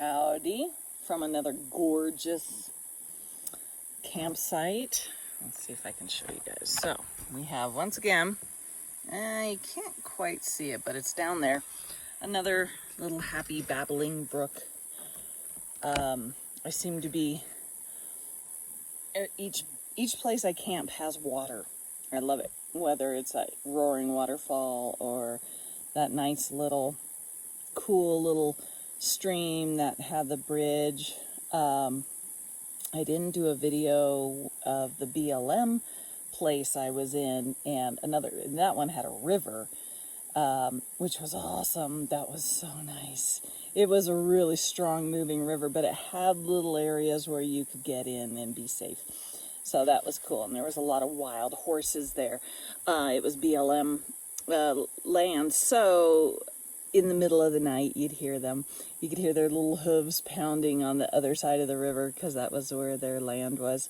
Howdy from another gorgeous campsite. Let's see if I can show you guys. So we have, once again, you can't quite see it, but it's down there, another little happy babbling brook. I seem to be, each place I camp has water. I love it, whether it's a roaring waterfall or that nice little cool little stream that had the bridge. I didn't do a video of the BLM place I was in, and that one had a river, which was awesome. That was so nice. It was a really strong moving river, but it had little areas where you could get in and be safe. So that was cool, and there was a lot of wild horses there. It was BLM land, so in the middle of the night, you'd hear them. You could hear their little hooves pounding on the other side of the river because that was where their land was.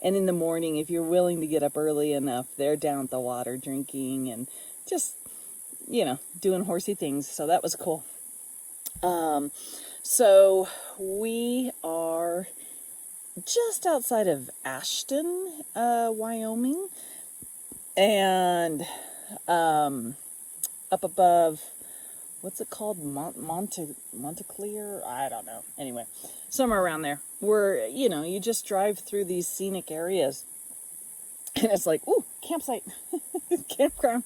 And in the morning, if you're willing to get up early enough, they're down at the water drinking and just, doing horsey things. So that was cool. So we are just outside of Ashton, Wyoming, and up above, what's it called? Monteclair? I don't know. Anyway, somewhere around there where, you just drive through these scenic areas and it's like, ooh, campsite, campground.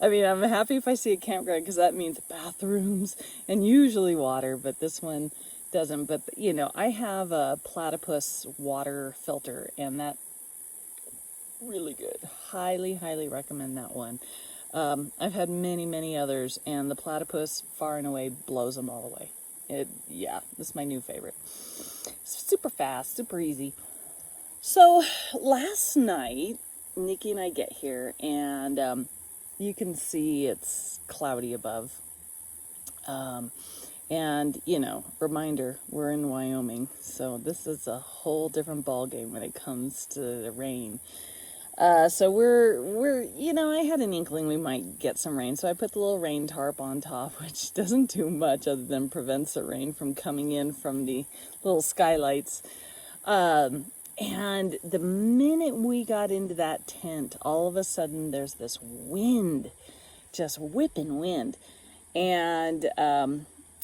I mean, I'm happy if I see a campground because that means bathrooms and usually water, but this one doesn't. But, I have a platypus water filter, and that really good. Highly, highly recommend that one. I've had many, many others, and the platypus far and away blows them all away. This is my new favorite. Super fast, super easy. So last night, Nikki and I get here, and you can see it's cloudy above. And, reminder, we're in Wyoming, so this is a whole different ballgame when it comes to the rain. So we're I had an inkling we might get some rain, so I put the little rain tarp on top, which doesn't do much other than prevents the rain from coming in from the little skylights. And the minute we got into that tent, all of a sudden there's this wind, just whipping wind. And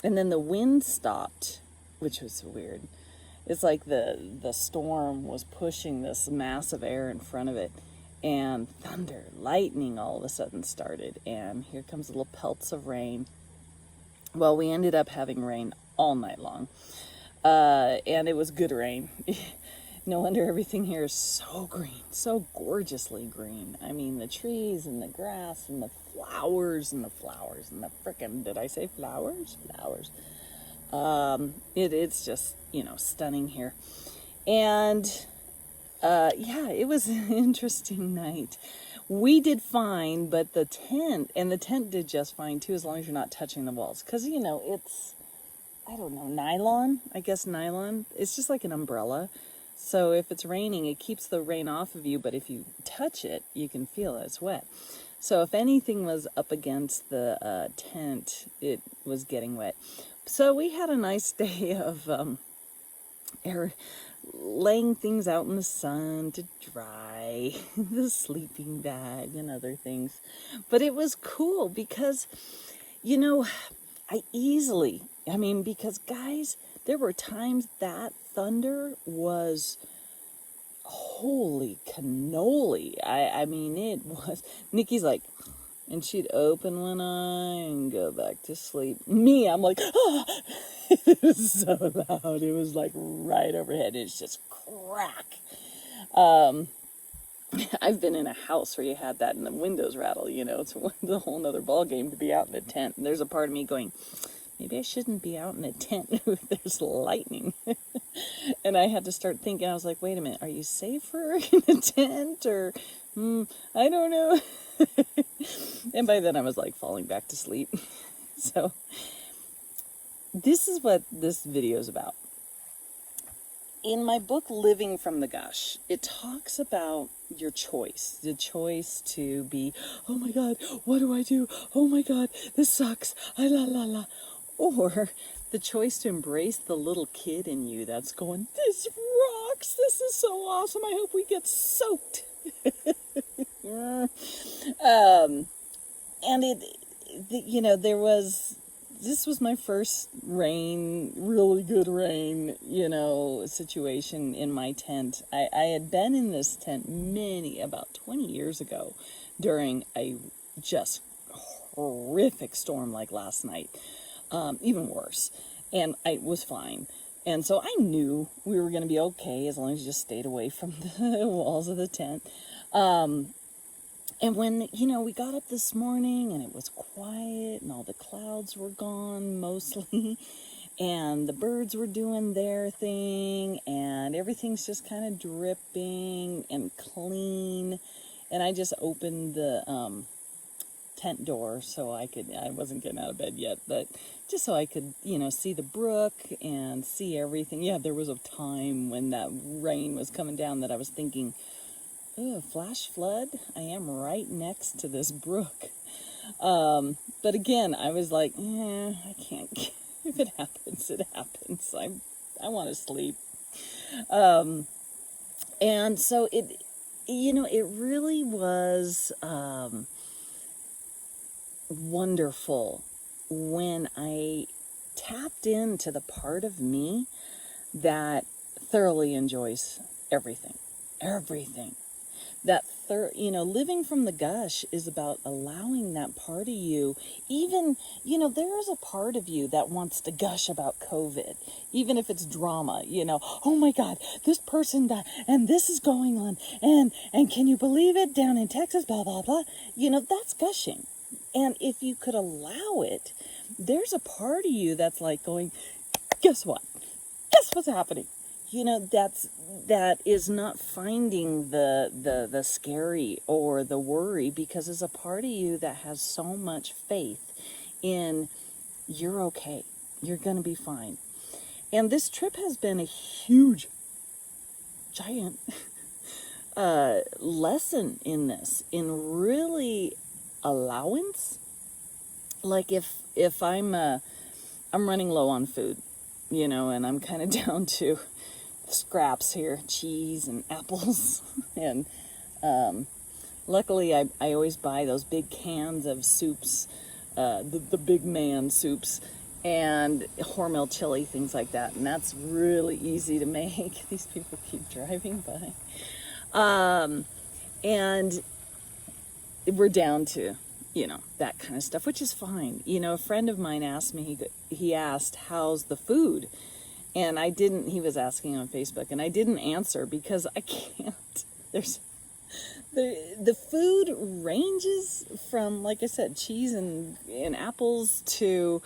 then the wind stopped, which was weird. It's like the storm was pushing this mass of air in front of it, and thunder, lightning all of a sudden started, and here comes little pelts of rain. Well, we ended up having rain all night long, and it was good rain. No wonder everything here is so green, so gorgeously green. I mean, the trees and the grass and the flowers and the frickin', did I say flowers? Flowers. It's just, stunning here. And, it was an interesting night. We did fine, but the tent did just fine too, as long as you're not touching the walls. Cause it's, I don't know, nylon. It's just like an umbrella. So if it's raining, it keeps the rain off of you, but if you touch it, you can feel it. It's wet. So if anything was up against the tent, it was getting wet. So we had a nice day of laying things out in the sun to dry, the sleeping bag and other things. But it was cool because, because guys, there were times that thunder was holy cannoli. I mean, it was, Nikki's like, and she'd open one eye and go back to sleep. Me, I'm like, oh, it was so loud. It was like right overhead. It's just crack. I've been in a house where you had that and the windows rattle, it's a whole nother ball game to be out in a tent. And there's a part of me going, maybe I shouldn't be out in a tent if there's lightning. And I had to start thinking, I was like, wait a minute, are you safer in a tent? Or, I don't know. And by then I was like falling back to sleep. So this is what this video is about. In my book, Living from the Gush, it talks about your choice. The choice to be, oh my God, what do I do? Oh my God, this sucks. La la la. Or the choice to embrace the little kid in you that's going, this rocks, this is so awesome, I hope we get soaked. And this was my first rain, really good rain, situation in my tent. I had been in this tent about 20 years ago during a just horrific storm like last night, even worse, and I was fine. And so I knew we were going to be okay as long as you just stayed away from the walls of the tent. And when, we got up this morning and it was quiet and all the clouds were gone mostly and the birds were doing their thing and everything's just kind of dripping and clean. And I just opened the tent door so I wasn't getting out of bed yet, but just so I could, see the brook and see everything. Yeah, there was a time when that rain was coming down that I was thinking, oh, flash flood? I am right next to this brook. But again, I was like, I can't. If it happens, it happens. I want to sleep. And so it really was wonderful when I tapped into the part of me that thoroughly enjoys everything. That living from the gush is about allowing that part of you, even, there is a part of you that wants to gush about COVID, even if it's drama, oh my God, this person died, and this is going on, and can you believe it, down in Texas, blah, blah, blah, that's gushing. And if you could allow it, there's a part of you that's like going, guess what? Guess what's happening? That is not finding the scary or the worry, because there's a part of you that has so much faith in you're okay. You're going to be fine. And this trip has been a huge, giant lesson in this, in really allowance. Like if I'm running low on food, and I'm kind of down to scraps here, cheese and apples, and luckily I always buy those big cans of soups, the big man soups, and Hormel chili, things like that, and that's really easy to make. These people keep driving by, and we're down to that kind of stuff, which is fine. A friend of mine asked me, he asked, how's the food? And I didn't, he was asking on Facebook, and I didn't answer because I can't. The food ranges from, like I said, cheese and apples to,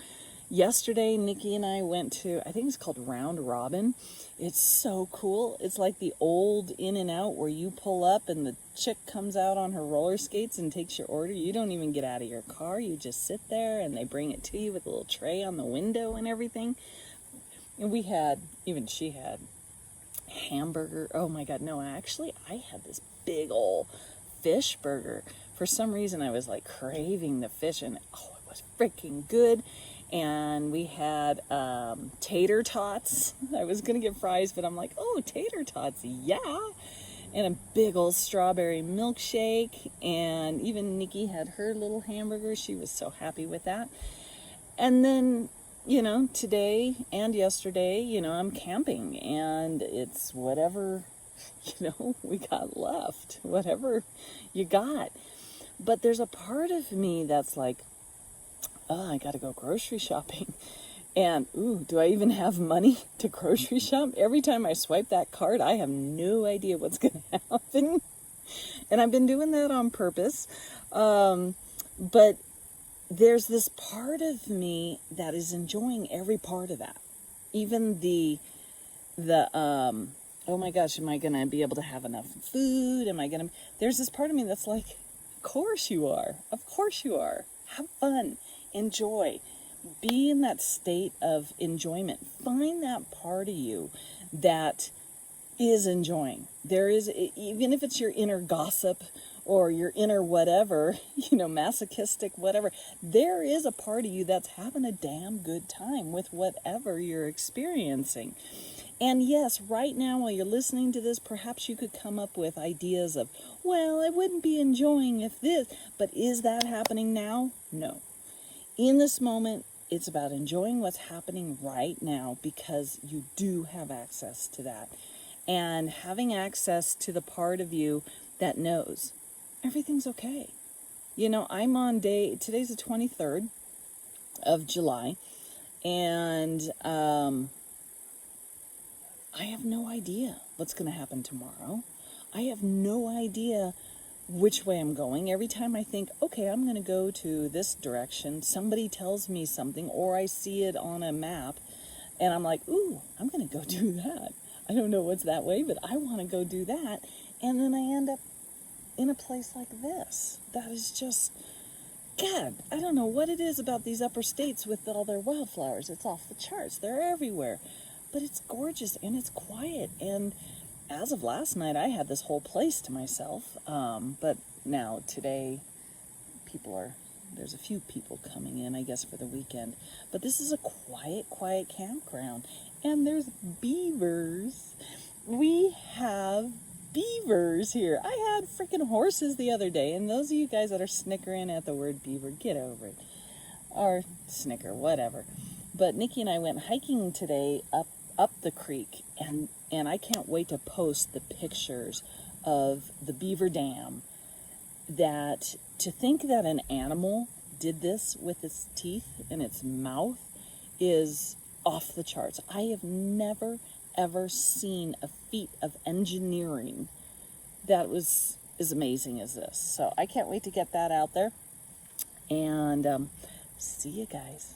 yesterday Nikki and I went to, I think it's called Round Robin. It's so cool. It's like the old In-N-Out where you pull up and the chick comes out on her roller skates and takes your order. You don't even get out of your car. You just sit there and they bring it to you with a little tray on the window and everything. And she had hamburger. Oh my God, no, I had this big old fish burger. For some reason, I was like craving the fish, and it was freaking good. And we had tater tots. I was going to get fries, but I'm like, tater tots, yeah. And a big old strawberry milkshake. And even Nikki had her little hamburger. She was so happy with that. And then, today and yesterday, I'm camping. And it's whatever, we got left. Whatever you got. But there's a part of me that's like, I gotta go grocery shopping. And, do I even have money to grocery shop? Every time I swipe that card, I have no idea what's gonna happen. And I've been doing that on purpose. But there's this part of me that is enjoying every part of that. Even the oh my gosh, am I gonna be able to have enough food? There's this part of me that's like, of course you are. Of course you are. Have fun. Enjoy. Be in that state of enjoyment. Find that part of you that is enjoying. There is, even if it's your inner gossip or your inner whatever, masochistic whatever, there is a part of you that's having a damn good time with whatever you're experiencing. And yes, right now while you're listening to this, perhaps you could come up with ideas of, well, I wouldn't be enjoying if this, but is that happening now? No. In this moment, it's about enjoying what's happening right now, because you do have access to that. And having access to the part of you that knows everything's okay. I'm on today's the 23rd of July, and I have no idea what's going to happen tomorrow. I have no idea which way I'm going. Every time I think, okay, I'm going to go to this direction, somebody tells me something, or I see it on a map, and I'm like, ooh, I'm going to go do that. I don't know what's that way, but I want to go do that. And then I end up in a place like this. That is just, God, I don't know what it is about these upper states with all their wildflowers. It's off the charts. They're everywhere. But it's gorgeous and it's quiet. And as of last night, I had this whole place to myself. But now, today, there's a few people coming in, I guess, for the weekend. But this is a quiet campground. And there's beavers. We have beavers here. I had freaking horses the other day. And those of you guys that are snickering at the word beaver, get over it. Or snicker, whatever. But Nikki and I went hiking today up the creek, and I can't wait to post the pictures of the beaver dam. That to think that an animal did this with its teeth in its mouth is off the charts. I have never ever seen a feat of engineering that was as amazing as this. So I can't wait to get that out there, and see you guys.